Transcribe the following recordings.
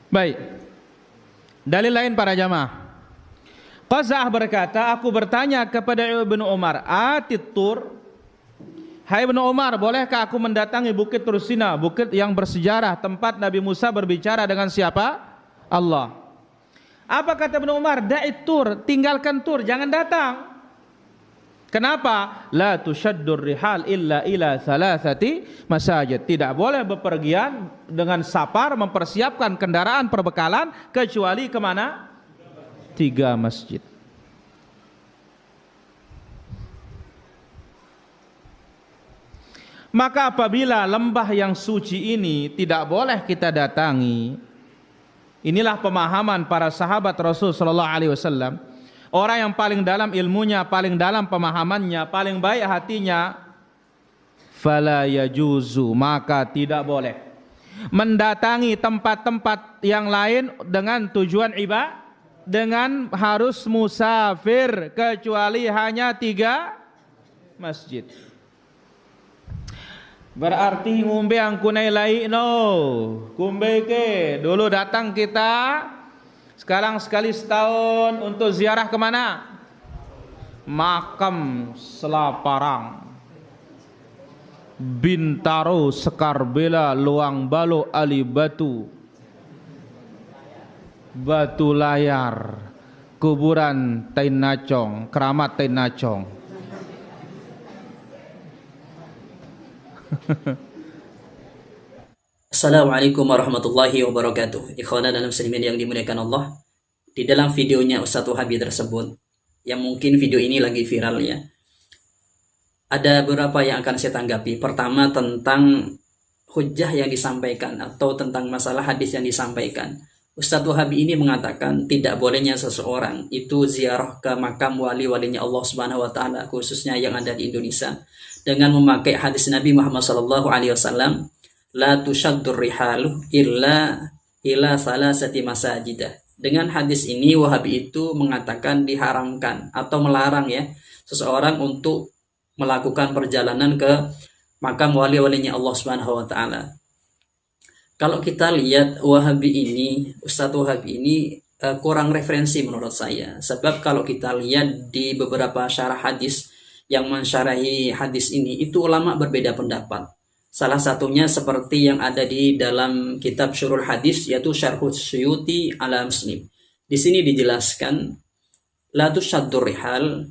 Baik. Dalil lain para jamaah. Qaza'ah berkata, aku bertanya kepada Ibnu Umar, Atit Tur, hai Ibnu Umar, bolehkah aku mendatangi Bukit Tursina, bukit yang bersejarah, tempat Nabi Musa berbicara dengan siapa? Allah. Apa kata Ibnu Umar? Da'it Tur, tinggalkan Tur, jangan datang. Kenapa? La tushaddur rihal illa ila thalathati masajid. Tidak boleh bepergian dengan safar mempersiapkan kendaraan perbekalan kecuali kemana? 3 masjid. Maka apabila lembah yang suci ini tidak boleh kita datangi, inilah pemahaman para sahabat Rasul sallallahu alaihi wasallam. Orang yang paling dalam ilmunya, paling dalam pemahamannya, paling baik hatinya, fala yajuzu, maka tidak boleh mendatangi tempat-tempat yang lain dengan tujuan ibadah, dengan harus musafir, kecuali hanya 3 masjid. Berarti ngumbe ang kunay lai no. Kumbe ke dulu datang kita, sekarang sekali setahun untuk ziarah kemana? Makam Selaparang, Bintaro, Sekarbela, Luang Balo, Ali Batu, Batu Layar, kuburan Tainacong, keramat Tainacong. Assalamualaikum warahmatullahi wabarakatuh. Ikhwanan dan muslimin yang dimuliakan Allah. Di dalam videonya Ustadz Wahabi tersebut, yang mungkin video ini lagi viral ya, ada beberapa yang akan saya tanggapi. Pertama, tentang hujjah yang disampaikan atau tentang masalah hadis yang disampaikan. Ustadz Wahabi ini mengatakan tidak bolehnya seseorang itu ziarah ke makam wali-walinya Allah Subhanahu wa taala, khususnya yang ada di Indonesia, dengan memakai hadis Nabi Muhammad sallallahu alaihi wasallam, la tushaddur rihalu illa ila salasati masajidah. Dengan hadis ini Wahabi itu mengatakan diharamkan atau melarang ya seseorang untuk melakukan perjalanan ke makam wali-walinya Allah Subhanahu wa taala. Kalau kita lihat Wahabi ini, Ustadz Wahabi ini kurang referensi menurut saya. Sebab kalau kita lihat di beberapa syarah hadis yang mensyarahi hadis ini, itu ulama berbeda pendapat. Salah satunya seperti yang ada di dalam kitab Syurul Hadis, yaitu Syarhus Suyuti ala Muslim. Di sini dijelaskan, la tushaddur rihal,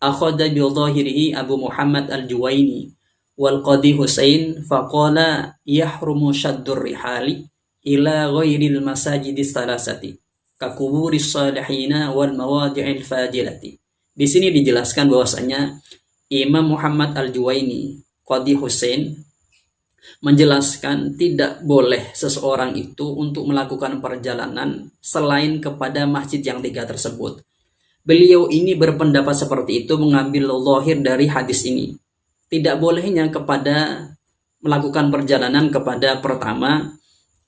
akhadha bi dhahirihi Abu Muhammad al-Juwaini wal Qadi Husain faqala yahrumu shaddur rihali ila ghairil masajidis salasati kakuburis salihina wal mawadi'il fadilati. Di sini dijelaskan bahwasanya Imam Muhammad al-Juwaini, Qadi Husain, menjelaskan tidak boleh seseorang itu untuk melakukan perjalanan selain kepada masjid yang 3 tersebut. Beliau ini berpendapat seperti itu mengambil zahir dari hadis ini. Tidak bolehnya kepada melakukan perjalanan kepada pertama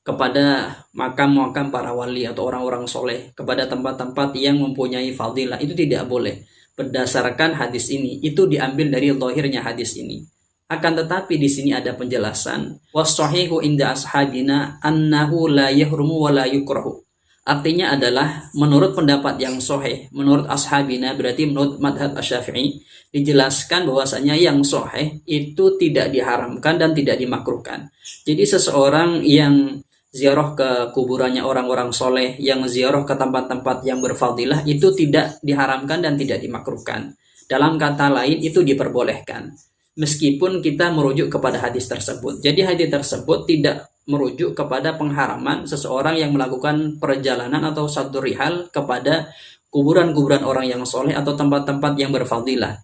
kepada makam-makam para wali atau orang-orang soleh, kepada tempat-tempat yang mempunyai fadilah, itu tidak boleh berdasarkan hadis ini. Itu diambil dari zahirnya hadis ini. Akan tetapi di sini ada penjelasan, was-shahihu inda ashabina annahu la yahrumu wa la yukrahu. Artinya adalah menurut pendapat yang sahih, menurut ashabina berarti menurut madhab Asy-Syafi'i, dijelaskan bahwasanya yang sahih itu tidak diharamkan dan tidak dimakruhkan. Jadi seseorang yang ziarah ke kuburannya orang-orang soleh, yang ziarah ke tempat-tempat yang berfadilah, itu tidak diharamkan dan tidak dimakruhkan. Dalam kata lain itu diperbolehkan, meskipun kita merujuk kepada hadis tersebut. Jadi hadis tersebut tidak merujuk kepada pengharaman seseorang yang melakukan perjalanan atau saddur rihal kepada kuburan-kuburan orang yang soleh atau tempat-tempat yang berfadilah.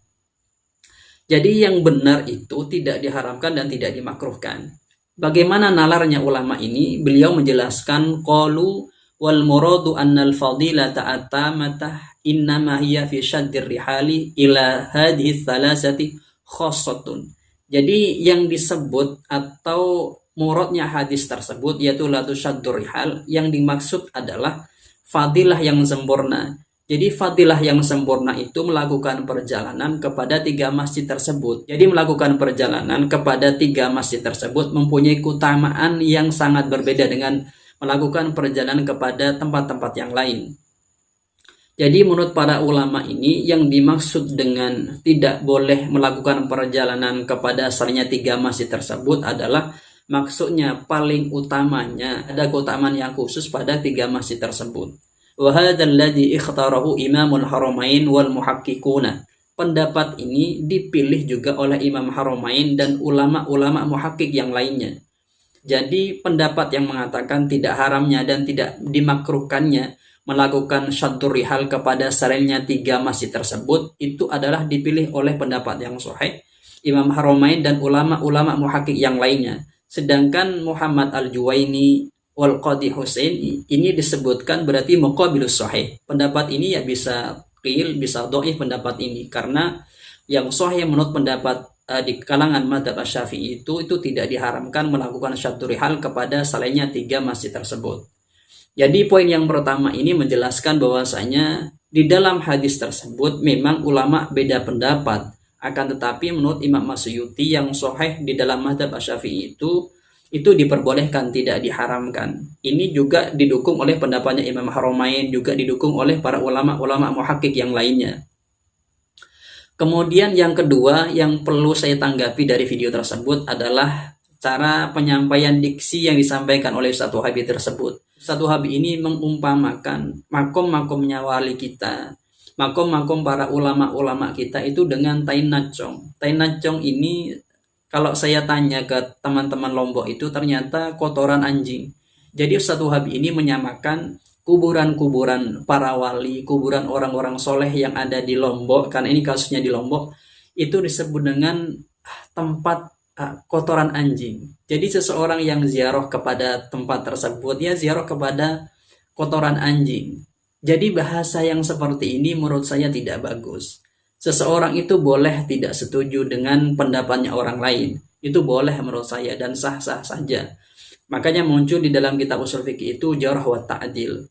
Jadi yang benar itu tidak diharamkan dan tidak dimakruhkan. Bagaimana nalarnya ulama ini? Beliau menjelaskan, qalu wal muradu annal fadilata atamatah innama hiya fi syaddir rihali ila hadhihi thalathati khassatun. Jadi yang disebut atau muradnya hadis tersebut yaitu la tushaddur rihal, yang dimaksud adalah fadilah yang sempurna. Jadi fadilah yang sempurna itu melakukan perjalanan kepada 3 masjid tersebut. Jadi melakukan perjalanan kepada 3 masjid tersebut mempunyai keutamaan yang sangat berbeda dengan melakukan perjalanan kepada tempat-tempat yang lain. Jadi menurut para ulama ini yang dimaksud dengan tidak boleh melakukan perjalanan kepada asalnya 3 masjid tersebut adalah maksudnya paling utamanya ada keutamaan yang khusus pada 3 masjid tersebut. Wa hadzal ladzi ikhtarahu Imamul Haramain wal Muhaqqiquna. Pendapat ini dipilih juga oleh Imam Haramain dan ulama-ulama muhakkik yang lainnya. Jadi pendapat yang mengatakan tidak haramnya dan tidak dimakruhkannya melakukan syaddur rihal kepada selainnya 3 masjid tersebut itu adalah dipilih oleh pendapat yang sahih Imam Haramain dan ulama-ulama muhakkik yang lainnya. Sedangkan Muhammad Al-Juwaini wal Qadhi Husain ini disebutkan berarti muqabilus sahih. Pendapat ini ya bisa qil, bisa dhaif pendapat ini karena yang sahih menurut pendapat di kalangan madzhab Asy-Syafi'i itu tidak diharamkan melakukan syaddur rihal kepada selainnya 3 masjid tersebut. Jadi poin yang pertama ini menjelaskan bahwasanya di dalam hadis tersebut memang ulama beda pendapat. Akan tetapi menurut Imam Masyuti yang sahih di dalam madzhab Asy-Syafi'i itu diperbolehkan, tidak diharamkan. Ini juga didukung oleh pendapatnya Imam Haramain, juga didukung oleh para ulama-ulama muhakkik yang lainnya. Kemudian yang kedua yang perlu saya tanggapi dari video tersebut adalah cara penyampaian diksi yang disampaikan oleh Ustaz Wahabi tersebut. Ustaz Wahabi ini mengumpamakan makom-makomnya wali kita, makom-makom para ulama-ulama kita itu dengan tain nacong. Tain nacong ini kalau saya tanya ke teman-teman Lombok itu ternyata kotoran anjing. Jadi Ustaz Wahabi ini menyamakan kuburan-kuburan para wali, kuburan orang-orang soleh yang ada di Lombok, karena ini kasusnya di Lombok, itu disebut dengan tempat kotoran anjing. Jadi seseorang yang ziarah kepada tempat tersebut, ya ziarah kepada kotoran anjing. Jadi bahasa yang seperti ini menurut saya tidak bagus. Seseorang itu boleh tidak setuju dengan pendapatnya orang lain. Itu boleh menurut saya dan sah-sah saja. Makanya muncul di dalam kitab usul fikih itu jarh wa ta'dil.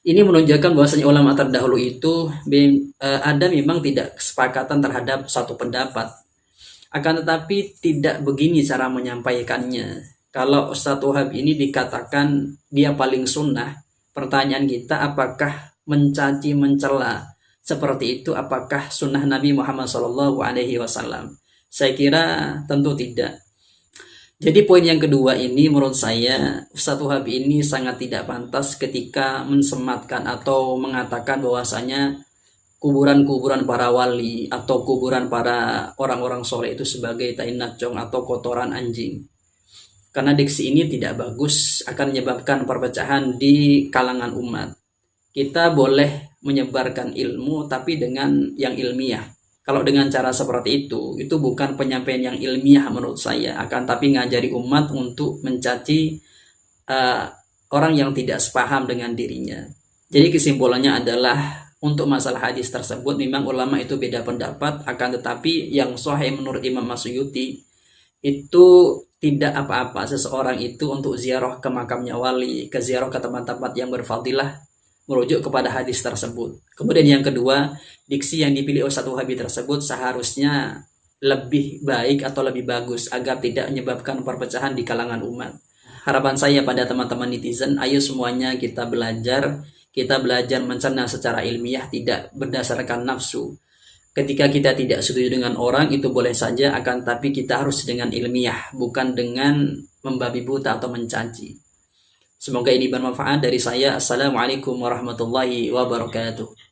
Ini menunjukkan bahwasanya ulama terdahulu itu ada memang tidak kesepakatan terhadap satu pendapat. Akan tetapi tidak begini cara menyampaikannya. Kalau Ustaz Wahabi ini dikatakan dia paling sunnah, pertanyaan kita apakah mencaci mencela seperti itu apakah sunnah Nabi Muhammad SAW? Saya kira tentu tidak. Jadi poin yang kedua ini menurut saya Ustaz Wahabi ini sangat tidak pantas ketika mensematkan atau mengatakan bahwasanya kuburan-kuburan para wali atau kuburan para orang-orang soleh itu sebagai tain nacong atau kotoran anjing. Karena diksi ini tidak bagus, akan menyebabkan perpecahan di kalangan umat. Kita boleh menyebarkan ilmu tapi dengan yang ilmiah. Kalau dengan cara seperti itu bukan penyampaian yang ilmiah menurut saya, akan tapi ngajari umat untuk mencaci orang yang tidak sepaham dengan dirinya. Jadi kesimpulannya adalah untuk masalah hadis tersebut memang ulama itu beda pendapat, akan tetapi yang sahih menurut Imam Masyuti itu tidak apa-apa seseorang itu untuk ziarah ke makamnya wali, ke ziarah ke tempat-tempat yang berfadilah merujuk kepada hadis tersebut. Kemudian yang kedua, diksi yang dipilih Ustaz Wahabi tersebut seharusnya lebih baik atau lebih bagus agar tidak menyebabkan perpecahan di kalangan umat. Harapan saya pada teman-teman netizen, ayo semuanya kita belajar mencerna secara ilmiah, tidak berdasarkan nafsu. Ketika kita tidak setuju dengan orang itu boleh saja, akan tapi kita harus dengan ilmiah, bukan dengan membabi buta atau mencaci. Semoga ini bermanfaat dari saya. Assalamualaikum warahmatullahi wabarakatuh.